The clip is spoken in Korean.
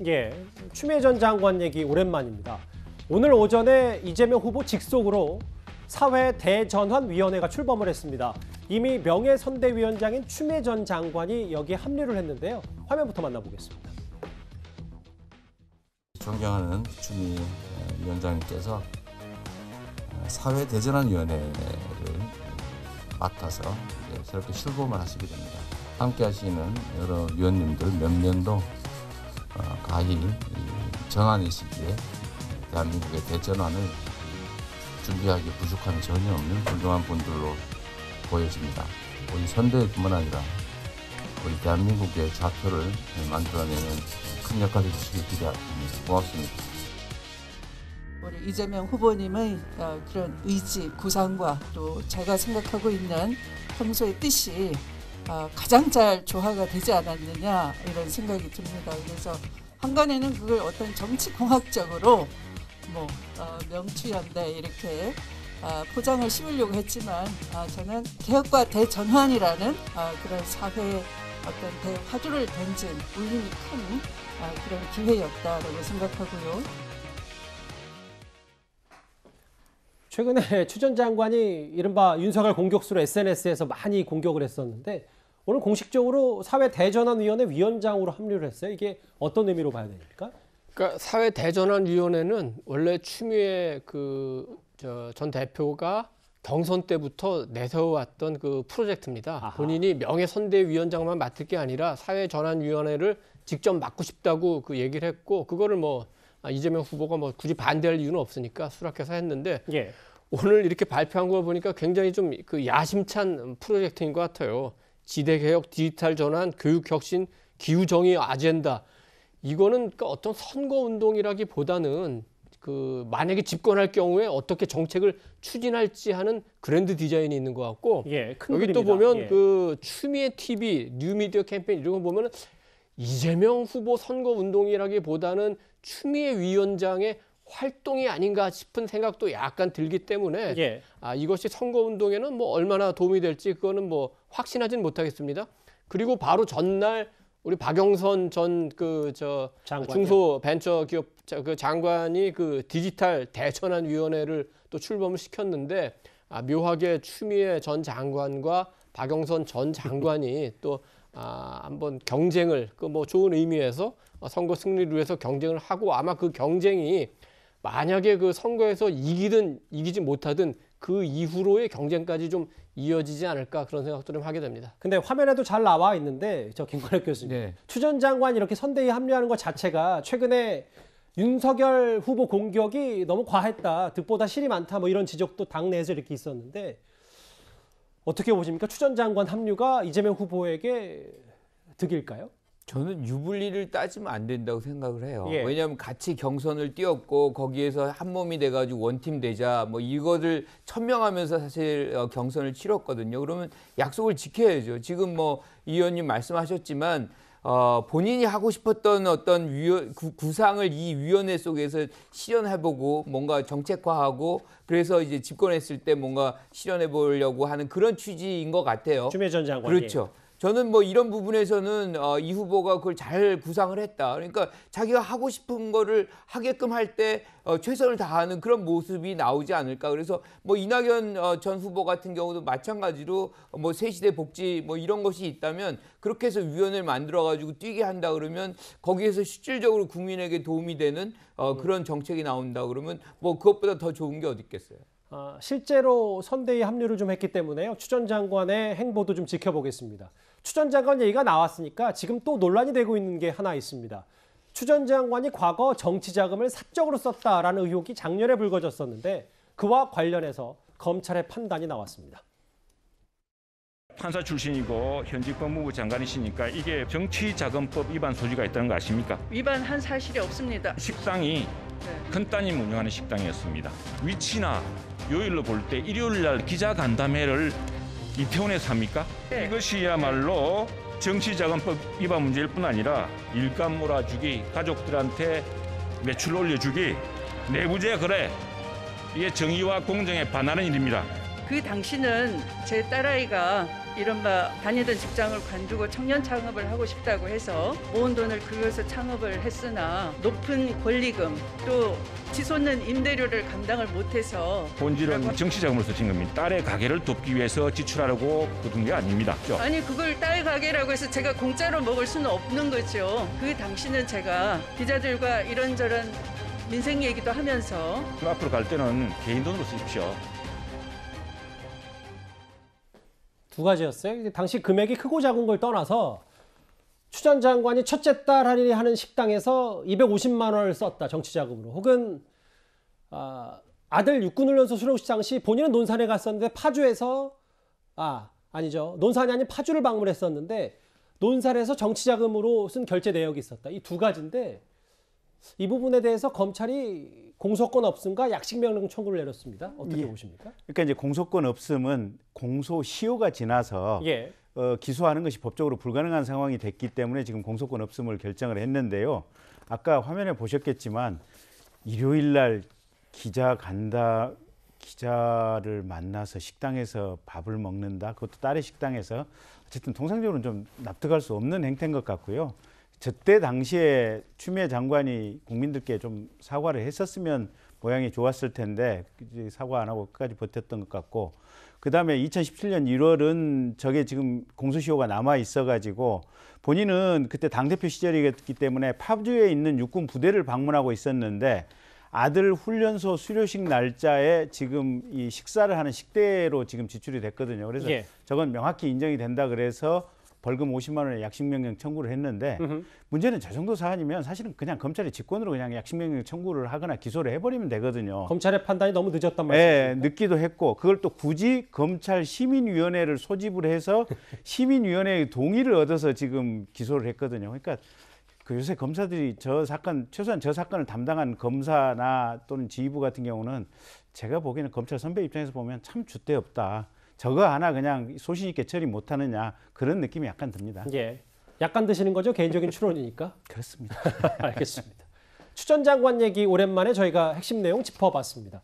예, 추미애 전 장관 얘기 오랜만입니다. 오늘 오전에 이재명 후보 직속으로 사회 대전환위원회가 출범을 했습니다. 이미 명예선대위원장인 추미애 전 장관이 여기에 합류를 했는데요. 화면부터 만나보겠습니다. 존경하는 추미애 위원장님께서 사회 대전환위원회를 맡아서 새롭게 출범을 하시게 됩니다. 함께 하시는 여러 위원님들 몇 명도 가히 전환의 시기에 대한민국의 대전환을 준비하기 부족함이 전혀 없는 훌륭한 분들로 보여집니다. 우리 선대뿐만 아니라 우리 대한민국의 좌표를 만들어내는 큰 역할을 해주시길 기대합니다. 고맙습니다. 우리 이재명 후보님의 그런 의지, 구상과 또 제가 생각하고 있는 평소의 뜻이 가장 잘 조화가 되지 않았느냐 이런 생각이 듭니다. 그래서 한간에는 그걸 어떤 정치공학적으로 명추연대 이렇게 포장을 씌우려고 했지만 저는 개혁과 대전환이라는 그런 사회의 어떤 대화두를 던진 울림이 큰 그런 기회였다라고 생각하고요. 최근에 추 전 장관이 이른바 윤석열 공격수로 SNS에서 많이 공격을 했었는데 오늘 공식적으로 사회 대전환위원회 위원장으로 합류를 했어요. 이게 어떤 의미로 봐야 됩니까? 그러니까 사회 대전환위원회는 원래 추미애 전 대표가 경선 때부터 내세워왔던 그 프로젝트입니다. 아하. 본인이 명예선대위원장만 맡을 게 아니라 사회전환위원회를 직접 맡고 싶다고 그 얘기를 했고 그거를 이재명 후보가 굳이 반대할 이유는 없으니까 수락해서 했는데 예. 오늘 이렇게 발표한 거 보니까 굉장히 좀 그 야심찬 프로젝트인 것 같아요. 지대개혁, 디지털 전환, 교육혁신, 기후정의 아젠다. 이거는 그러니까 어떤 선거운동이라기보다는 만약에 집권할 경우에 어떻게 정책을 추진할지 하는 그랜드 디자인이 있는 것 같고 예, 큰 여기 그림이다. 또 보면 예. 추미애 TV, 뉴미디어 캠페인 이런 거 보면 이재명 후보 선거운동이라기보다는 추미애 위원장의 활동이 아닌가 싶은 생각도 약간 들기 때문에 예. 이것이 선거운동에는 얼마나 도움이 될지 그거는 확신하지는 못하겠습니다. 그리고 바로 전날 우리 박영선 전 중소벤처기업 장관이 디지털 대전환위원회를 또 출범을 시켰는데 묘하게 추미애 전 장관과 박영선 전 장관이 또 한번 경쟁을 좋은 의미에서 선거 승리를 위해서 경쟁을 하고 아마 그 경쟁이 만약에 그 선거에서 이기든 이기지 못하든 그 이후로의 경쟁까지 좀 이어지지 않을까 그런 생각도 좀 하게 됩니다. 근데 화면에도 잘 나와 있는데 김관혁 교수님, 네. 추 전 장관이 이렇게 선대위에 합류하는 것 자체가 최근에 윤석열 후보 공격이 너무 과했다, 득보다 실이 많다 이런 지적도 당내에서 이렇게 있었는데 어떻게 보십니까? 추 전 장관 합류가 이재명 후보에게 득일까요? 저는 유불리를 따지면 안 된다고 생각을 해요. 예. 왜냐하면 같이 경선을 뛰었고 거기에서 한 몸이 돼가지고 원팀 되자 이거를 천명하면서 사실 경선을 치렀거든요. 그러면 약속을 지켜야죠. 지금 이 의원님 말씀하셨지만 본인이 하고 싶었던 어떤 구상을 이 위원회 속에서 실현해보고 뭔가 정책화하고 그래서 이제 집권했을 때 뭔가 실현해보려고 하는 그런 취지인 것 같아요. 추미애 전 장관이. 그렇죠. 저는 이런 부분에서는 이 후보가 그걸 잘 구상을 했다. 그러니까 자기가 하고 싶은 거를 하게끔 할 때 최선을 다하는 그런 모습이 나오지 않을까. 그래서 이낙연 전 후보 같은 경우도 마찬가지로 새시대 복지 이런 것이 있다면 그렇게 해서 위원회를 만들어가지고 뛰게 한다 그러면 거기에서 실질적으로 국민에게 도움이 되는 그런 정책이 나온다 그러면 그것보다 더 좋은 게 어디 있겠어요. 실제로 선대위 합류를 좀 했기 때문에요. 추 전 장관의 행보도 좀 지켜보겠습니다. 추 전 장관 얘기가 나왔으니까 지금 또 논란이 되고 있는 게 하나 있습니다. 추 전 장관이 과거 정치 자금을 사적으로 썼다라는 의혹이 작년에 불거졌었는데 그와 관련해서 검찰의 판단이 나왔습니다. 판사 출신이고 현직 법무부 장관이시니까 이게 정치자금법 위반 소지가 있다는 거 아십니까? 위반한 사실이 없습니다. 식당이 큰 따님 운영하는 식당이었습니다. 위치나 요일로 볼 때 일요일 날 기자간담회를 이태원에서 합니까? 네. 이것이야말로 정치자금법 위반 문제일 뿐 아니라 일감 몰아주기, 가족들한테 매출 올려주기, 내부재 거래, 이게 정의와 공정에 반하는 일입니다. 그 당시는 제 딸아이가 이른바 다니던 직장을 관두고 청년 창업을 하고 싶다고 해서 모은 돈을 그것을 창업을 했으나 높은 권리금 또 치솟는 임대료를 감당을 못해서 본질은 정치자금으로서 진 겁니다. 딸의 가게를 돕기 위해서 지출하려고 거둔 게 아닙니다. 아니 그걸 딸 가게라고 해서 제가 공짜로 먹을 수는 없는 거죠. 그 당시는 제가 기자들과 이런저런 민생 얘기도 하면서 앞으로 갈 때는 개인 돈으로 쓰십시오. 두 가지였어요. 당시 금액이 크고 작은 걸 떠나서 추 전 장관이 첫째 딸 할인이 하는 식당에서 250만 원을 썼다. 정치자금으로. 혹은 아들 육군훈련소 수료식장 시 본인은 논산에 갔었는데 파주에서 아니죠. 논산이 아닌 파주를 방문했었는데 논산에서 정치자금으로 쓴 결제 내역이 있었다. 이 두 가지인데 이 부분에 대해서 검찰이 공소권 없음과 약식명령 청구를 내렸습니다. 어떻게 보십니까? 그러니까 이제 공소권 없음은 공소시효가 지나서 예. 기소하는 것이 법적으로 불가능한 상황이 됐기 때문에 지금 공소권 없음을 결정을 했는데요. 아까 화면에 보셨겠지만 일요일 날 기자를 만나서 식당에서 밥을 먹는다. 그것도 딸의 식당에서 어쨌든 통상적으로는 좀 납득할 수 없는 행태인 것 같고요. 저때 당시에 추미애 장관이 국민들께 좀 사과를 했었으면 모양이 좋았을 텐데 사과 안 하고 끝까지 버텼던 것 같고, 그다음에 2017년 1월은 저게 지금 공소시효가 남아 있어가지고 본인은 그때 당대표 시절이기 때문에 파주에 있는 육군 부대를 방문하고 있었는데 아들 훈련소 수료식 날짜에 지금 이 식사를 하는 식대로 지금 지출이 됐거든요. 그래서 예. 저건 명확히 인정이 된다 그래서 벌금 50만 원의 약식명령 청구를 했는데 문제는 저 정도 사안이면 사실은 그냥 검찰이 직권으로 그냥 약식명령 청구를 하거나 기소를 해버리면 되거든요. 검찰의 판단이 너무 늦었단 네, 말씀이죠. 늦기도 했고 그걸 또 굳이 검찰 시민위원회를 소집을 해서 시민위원회의 동의를 얻어서 지금 기소를 했거든요. 그러니까 그 요새 검사들이 최소한 저 사건을 담당한 검사나 또는 지휘부 같은 경우는 제가 보기에는 검찰 선배 입장에서 보면 참 줏대 없다. 저거 하나 그냥 소신 있게 처리 못하느냐 그런 느낌이 약간 듭니다. 예. 약간 드시는 거죠? 개인적인 추론이니까. 그렇습니다. 알겠습니다. 추 전 장관 얘기 오랜만에 저희가 핵심 내용 짚어봤습니다.